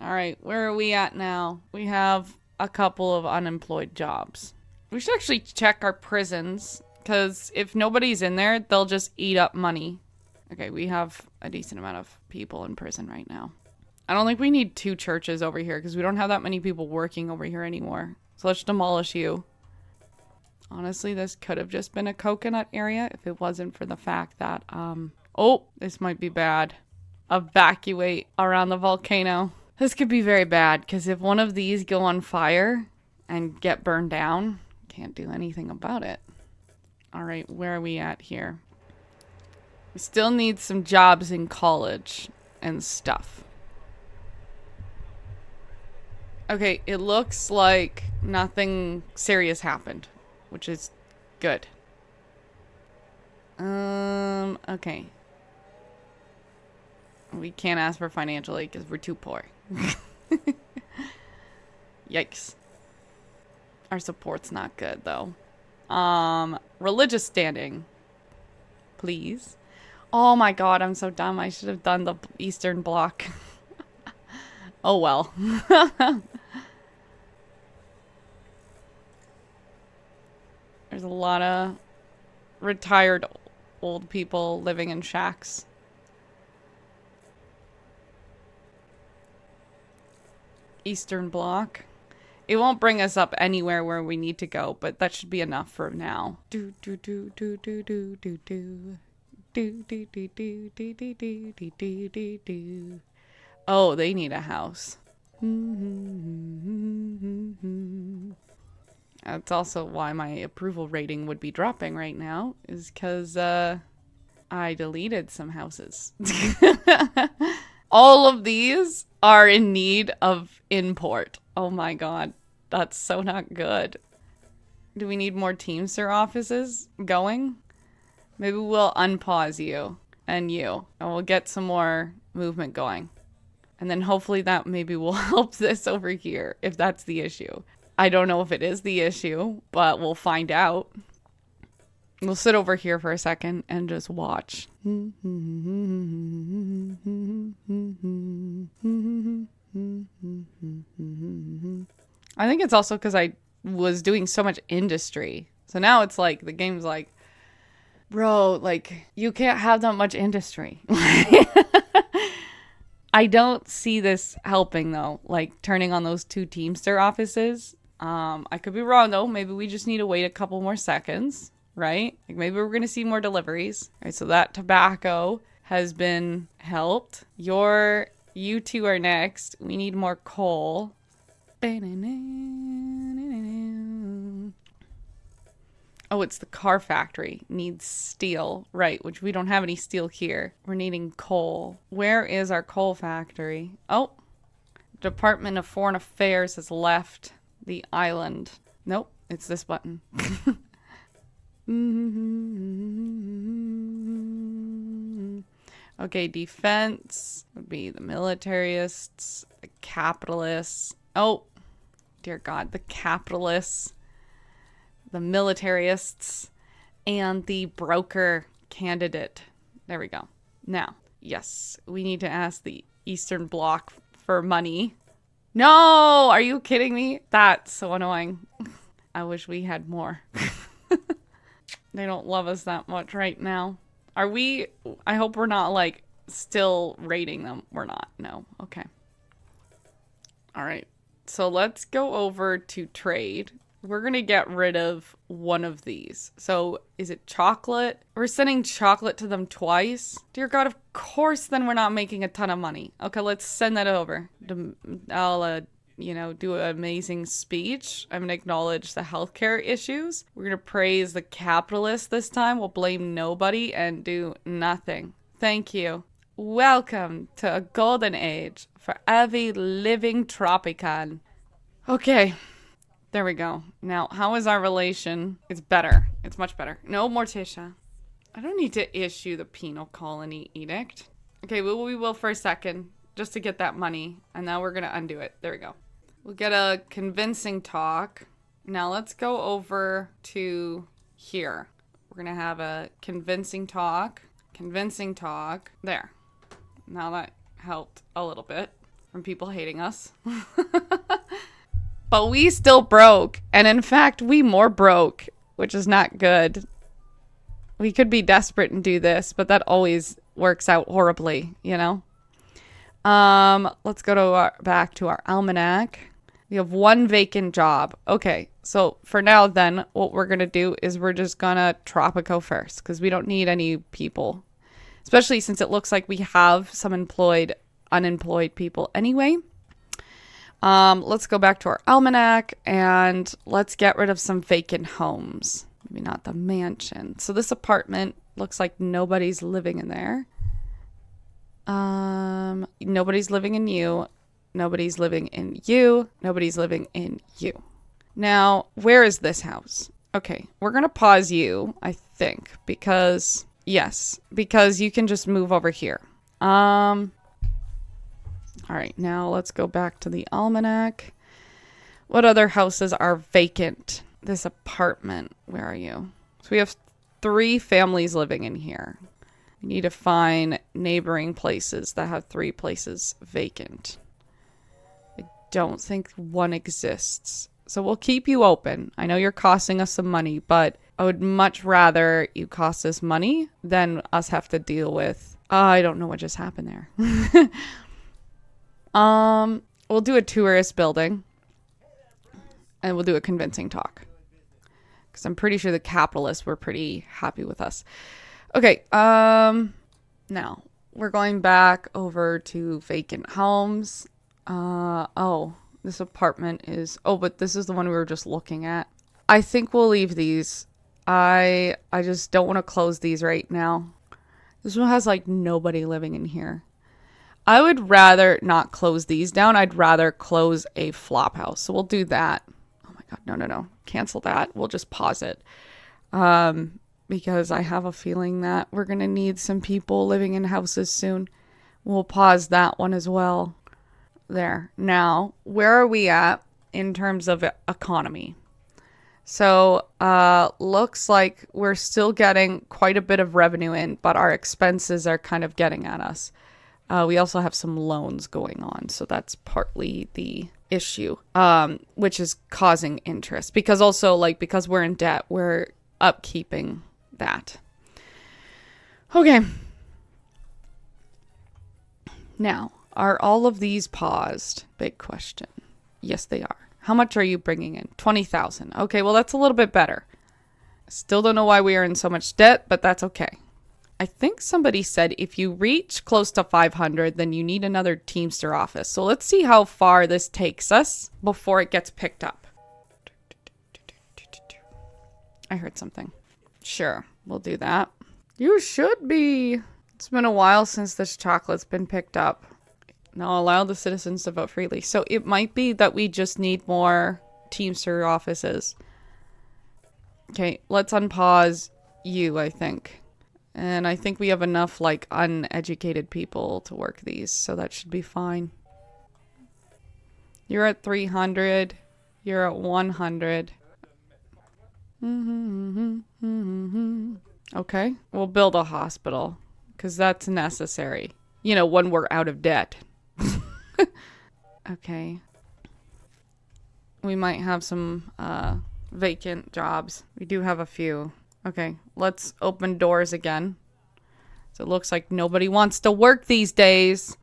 Alright, where are we at now? We have a couple of unemployed jobs. We should actually check our prisons, because if nobody's in there, they'll just eat up money. Okay, we have a decent amount of people in prison right now. I don't think we need 2 churches over here, because we don't have that many people working over here anymore. So let's demolish you. Honestly, this could have just been a coconut area if it wasn't for the fact that, oh, this might be bad. Evacuate around the volcano. This could be very bad, because if one of these go on fire and get burned down, can't do anything about it. All right, where are we at here? We still need some jobs in college and stuff. Okay, it looks like nothing serious happened, which is good. Okay. We can't ask for financial aid because we're too poor. Yikes. Our support's not good, though. Religious standing. Please. Oh my god, I'm so dumb. I should have done the Eastern Bloc. Oh well. There's a lot of retired old people living in shacks. Eastern Bloc. It won't bring us up anywhere where we need to go, but that should be enough for now. Do do do do do do do do. Do do do do do do do do do do do. Oh, they need a house. That's also why my approval rating would be dropping right now, is because I deleted some houses. All of these are in need of import. Oh my god, that's so not good. Do we need more Teamster offices going? Maybe we'll unpause you and we'll get some more movement going. And then hopefully that maybe will help this over here, if that's the issue. I don't know if it is the issue, but we'll find out. We'll sit over here for a second and just watch. I think it's also because I was doing so much industry. So now it's like, the game's like, bro, like, you can't have that much industry. I don't see this helping, though. Like, turning on those 2 Teamster offices. I could be wrong, though. Maybe we just need to wait a couple more seconds, right? Like, maybe we're going to see more deliveries. All right, so that tobacco has been helped. You two are next. We need more coal. Oh, it's the car factory. Needs steel. Right, which we don't have any steel here. We're needing coal. Where is our coal factory? Oh, Department of Foreign Affairs has left the island. Nope, it's this button. Okay, defense would be the militarists, the capitalists. Oh, dear God, the capitalists, the militarists, and the broker candidate. There we go. Now, yes, we need to ask the Eastern Bloc for money. No, are you kidding me? That's so annoying. I wish we had more. They don't love us that much right now. Are we? I hope we're not, like, still rating them. We're not. No. Okay. All right. So let's go over to trade. We're going to get rid of one of these. So is it chocolate? We're sending chocolate to them twice. Dear God, of course then we're not making a ton of money. Okay, let's send that over. I'll, do an amazing speech. I'm going to acknowledge the healthcare issues. We're going to praise the capitalists this time. We'll blame nobody and do nothing. Thank you. Welcome to a golden age for every living Tropican. Okay. There we go. Now, how is our relation? It's better. It's much better. No, Morticia. I don't need to issue the penal colony edict. Okay, we will for a second, just to get that money. And now we're going to undo it. There we go. We'll get a convincing talk. Now let's go over to here. We're going to have a convincing talk. Convincing talk. There. Now that helped a little bit from people hating us. But we still broke. And in fact, we more broke, which is not good. We could be desperate and do this, but that always works out horribly, you know? Let's go to back to our almanac. We have 1 vacant job. Okay, so for now then, what we're going to do is we're just going to Tropico first, because we don't need any people. Especially since it looks like we have some unemployed people anyway. Let's go back to our almanac and let's get rid of some vacant homes. Maybe not the mansion. So this apartment looks like nobody's living in there. Nobody's living in you. Nobody's living in you. Nobody's living in you. Now, where is this house? Okay, we're going to pause you, I think, because, yes, because you can just move over here. All right, now let's go back to the almanac. What other houses are vacant? This apartment, where are you? So we have 3 families living in here. We need to find neighboring places that have 3 places vacant. I don't think one exists. So we'll keep you open. I know you're costing us some money, but I would much rather you cost us money than us have to deal with. I don't know what just happened there. We'll do a tourist building. And we'll do a convincing talk. Because I'm pretty sure the capitalists were pretty happy with us. Okay, now we're going back over to vacant homes. This apartment is... Oh, but this is the one we were just looking at. I think we'll leave these. I just don't want to close these right now. This one has like nobody living in here. I would rather not close these down. I'd rather close a flop house. So we'll do that. Oh my God, no. Cancel that. We'll just pause it. Because I have a feeling that we're going to need some people living in houses soon. We'll pause that one as well. There. Now, where are we at in terms of economy? So, looks like we're still getting quite a bit of revenue in, but our expenses are kind of getting at us. We also have some loans going on, so that's partly the issue, which is causing interest. Because also, because we're in debt, we're upkeeping that. Okay. Now, are all of these paused? Big question. Yes, they are. How much are you bringing in? 20,000. Okay, well, that's a little bit better. Still don't know why we are in so much debt, but that's okay. I think somebody said if you reach close to 500, then you need another Teamster office. So let's see how far this takes us before it gets picked up. I heard something. Sure, we'll do that. You should be. It's been a while since this chocolate's been picked up. Now allow the citizens to vote freely. So it might be that we just need more Teamster offices. Okay, let's unpause you, I think. And I think we have enough, uneducated people to work these, so that should be fine. You're at 300. You're at 100. Okay, we'll build a hospital, because that's necessary. When we're out of debt. Okay. We might have some vacant jobs. We do have a few. Okay, let's open doors again. So it looks like nobody wants to work these days.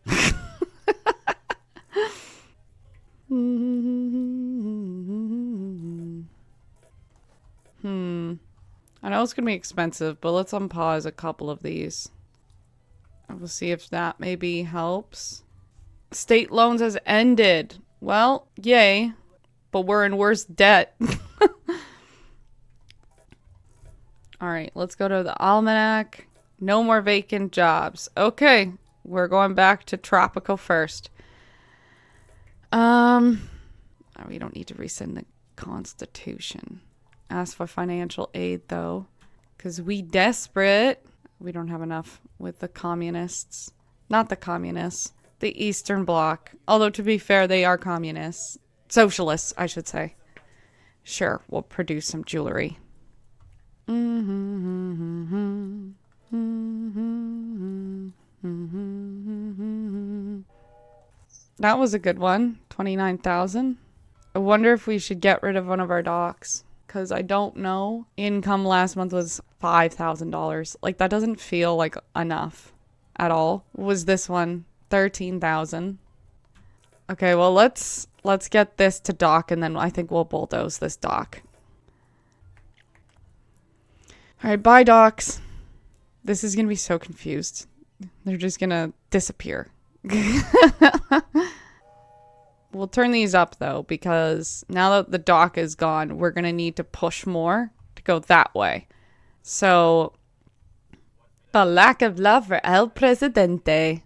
I know it's going to be expensive, but let's unpause a couple of these. We'll see if that maybe helps. State loans has ended. Well, yay. But we're in worse debt. All right, let's go to the almanac. No more vacant jobs. Okay, we're going back to Tropico first. We don't need to rescind the Constitution. Ask for financial aid, though, because we desperate. We don't have enough with the communists. Not the communists. The Eastern Bloc. Although, to be fair, they are communists. Socialists, I should say. Sure, we'll produce some jewelry. That was a good one. 29,000. I wonder if we should get rid of one of our docks. Because I don't know. Income last month was $5,000. That doesn't feel like enough at all. Was this one 13,000? Okay, well, let's get this to dock, and then I think we'll bulldoze this dock. All right, bye, docks. This is going to be so confused. They're just going to disappear. We'll turn these up, though, because now that the dock is gone, we're going to need to push more to go that way. So, the lack of love for El Presidente.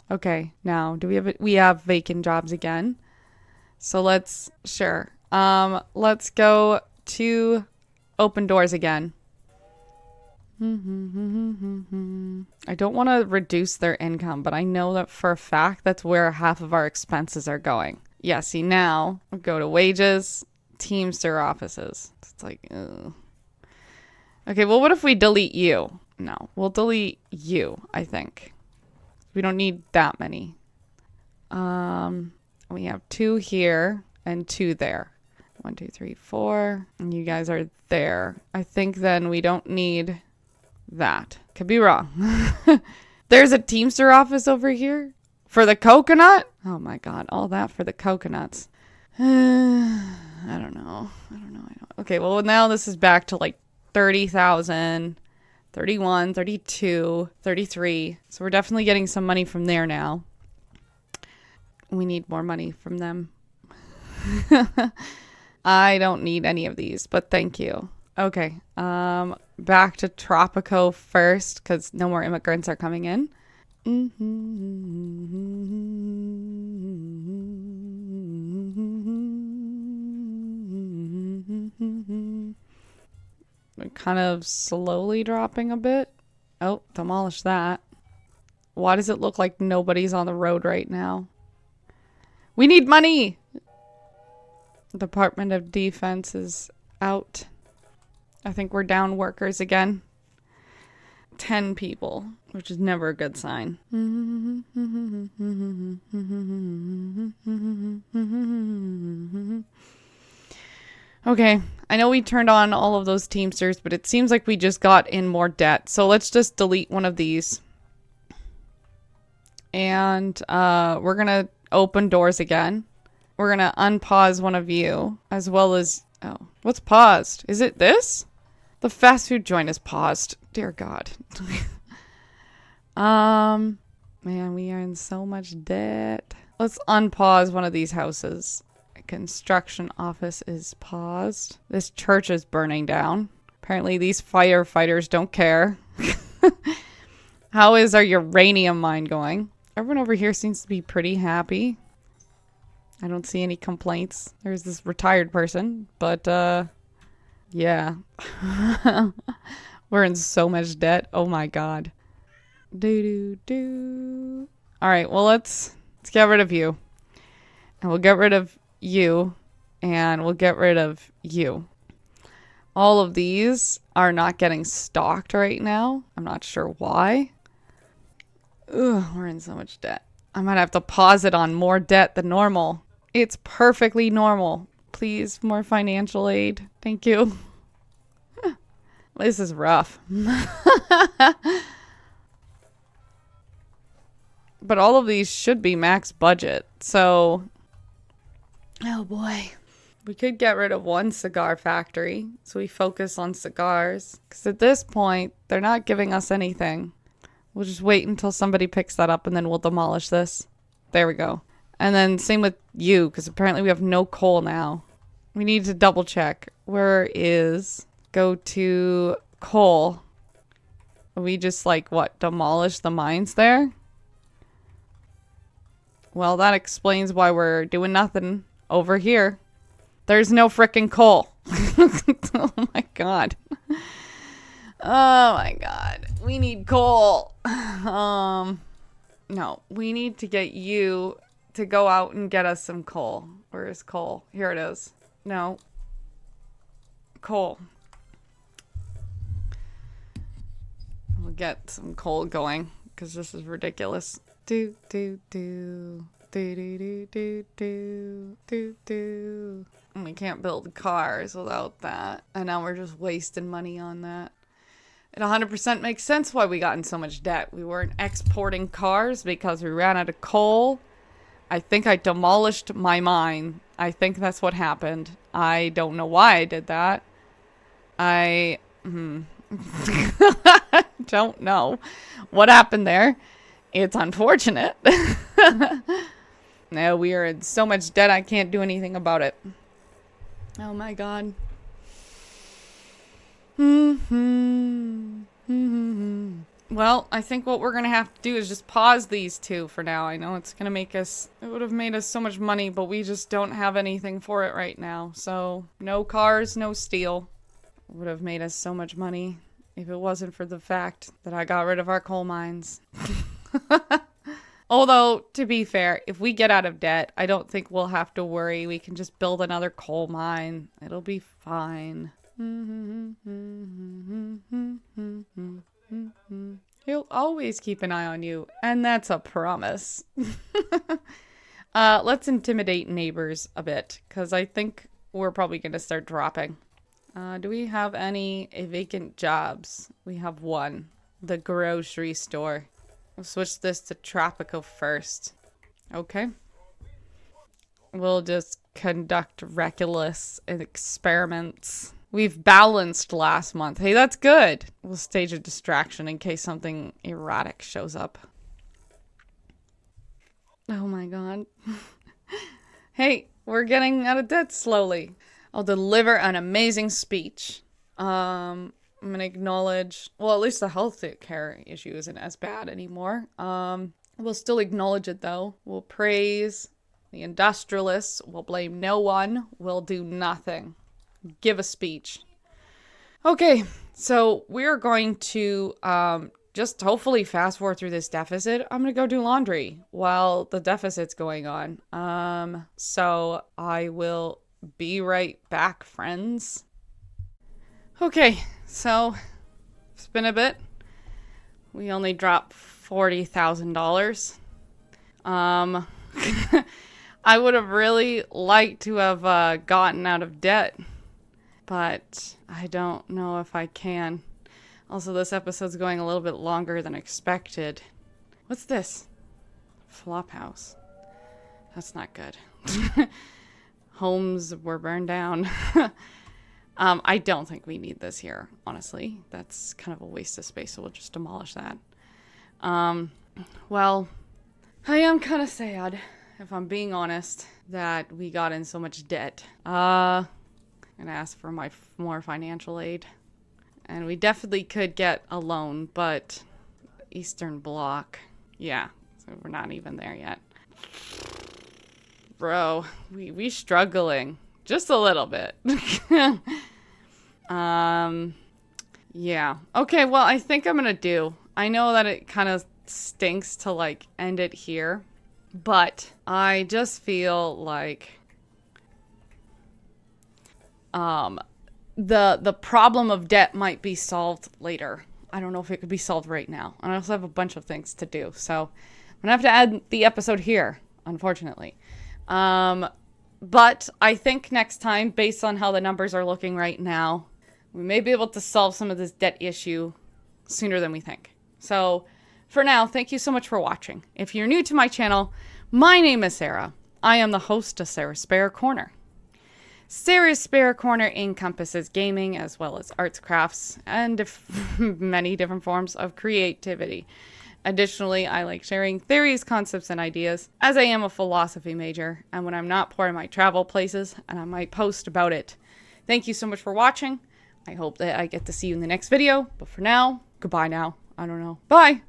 Okay, now, we have vacant jobs again. So let's go to open doors again. I don't want to reduce their income, but I know that for a fact that's where half of our expenses are going. Yeah, see, now we'll go to wages, Teamster offices. It's like, ugh. Okay, well, what if we delete you? No, we'll delete you, I think. We don't need that many. We have 2 here and 2 there. 1, 2, 3, 4. And you guys are there. I think then we don't need that. Could be wrong. There's a Teamster office over here for the coconut. Oh my God. All that for the coconuts. I don't know. Okay. Well, now this is back to like 30,000, 31, 32, 33. So we're definitely getting some money from there now. We need more money from them. I don't need any of these, but thank you. Okay. Back to Tropico first, because no more immigrants are coming in. We're kind of slowly dropping a bit. Oh, demolish that. Why does it look like nobody's on the road right now? We need money! Department of Defense is out. I think we're down workers again. 10 people, which is never a good sign. Okay, I know we turned on all of those Teamsters, but it seems like we just got in more debt. So let's just delete one of these. And we're going to open doors again. We're going to unpause one of you, as well as... Oh, what's paused? Is it this? The fast food joint is paused. Dear God. Man, we are in so much debt. Let's unpause one of these houses. Construction office is paused. This church is burning down. Apparently these firefighters don't care. How is our uranium mine going? Everyone over here seems to be pretty happy. I don't see any complaints. There's this retired person, but yeah. We're in so much debt. Oh my God. All right, well let's get rid of you. And we'll get rid of you, and we'll get rid of you. All of these are not getting stocked right now. I'm not sure why. Ugh, we're in so much debt. I might have to pause it on more debt than normal. It's perfectly normal. Please, more financial aid. Thank you. This is rough. But all of these should be max budget, so... Oh boy. We could get rid of one cigar factory, so we focus on cigars. Because at this point, they're not giving us anything. We'll just wait until somebody picks that up, and then we'll demolish this. There we go. And then same with you, because apparently we have no coal now. We need to double check. Where is... Go to coal. We just, like, what, demolish the mines there? Well, that explains why we're doing nothing over here. There's no frickin' coal. Oh my God. Oh my God. We need coal. No, we need to get you to go out and get us some coal. Where is coal? Here it is. No. Coal. We'll get some coal going because this is ridiculous. Do. And we can't build cars without that. And now we're just wasting money on that. It 100% makes sense why we got in so much debt. We weren't exporting cars because we ran out of coal. I think I demolished my mine. I think that's what happened. I don't know why I did that. I don't know what happened there. It's unfortunate. No, we are in so much debt I can't do anything about it. Oh my God. Well, I think what we're going to have to do is just pause these two for now. I know it's going to make us... It would have made us so much money, but we just don't have anything for it right now. So, no cars, no steel. It would have made us so much money if it wasn't for the fact that I got rid of our coal mines. Although, to be fair, if we get out of debt, I don't think we'll have to worry. We can just build another coal mine. It'll be fine. He'll always keep an eye on you, and that's a promise. Let's intimidate neighbors a bit, because I think we're probably going to start dropping. Do we have any vacant jobs? We have one. The grocery store. We'll switch this to Tropico first. Okay. We'll just conduct reckless experiments. We've balanced last month. Hey, that's good. We'll stage a distraction in case something erratic shows up. Oh my god. Hey, we're getting out of debt slowly. I'll deliver an amazing speech. I'm gonna acknowledge, well, at least the health care issue isn't as bad anymore. We'll still acknowledge it though. We'll praise the industrialists. We'll blame no one. We'll do nothing. Give a speech. Okay, so we're going to just hopefully fast forward through this deficit. I'm gonna go do laundry while the deficit's going on. So I will be right back, friends. Okay, so it's been a bit. We only dropped $40,000. I would have really liked to have gotten out of debt, but I don't know if I can. Also, this episode's going a little bit longer than expected. What's this? Flophouse. That's not good. Homes were burned down. I don't think we need this here, honestly. That's kind of a waste of space, so we'll just demolish that. Well, I am kind of sad, if I'm being honest, that we got in so much debt. I'm gonna ask for more financial aid. And we definitely could get a loan, but Eastern Bloc, yeah, so we're not even there yet. Bro, we struggling just a little bit. Yeah. Okay, well, I think I'm gonna I know that it kind of stinks to like end it here, but I just feel like the problem of debt might be solved later. I don't know if it could be solved right now. And I also have a bunch of things to do. So I'm gonna have to add the episode here, unfortunately. But I think next time, based on how the numbers are looking right now, we may be able to solve some of this debt issue sooner than we think. So for now, thank you so much for watching. If you're new to my channel, my name is Sarah. I am the host of Sarah's Spare Corner. Sarah's Spare Corner encompasses gaming as well as arts, crafts, and many different forms of creativity. Additionally, I like sharing theories, concepts, and ideas, as I am a philosophy major, and when I'm not poor, I might travel places, and I might post about it. Thank you so much for watching. I hope that I get to see you in the next video, but for now, goodbye now. I don't know. Bye!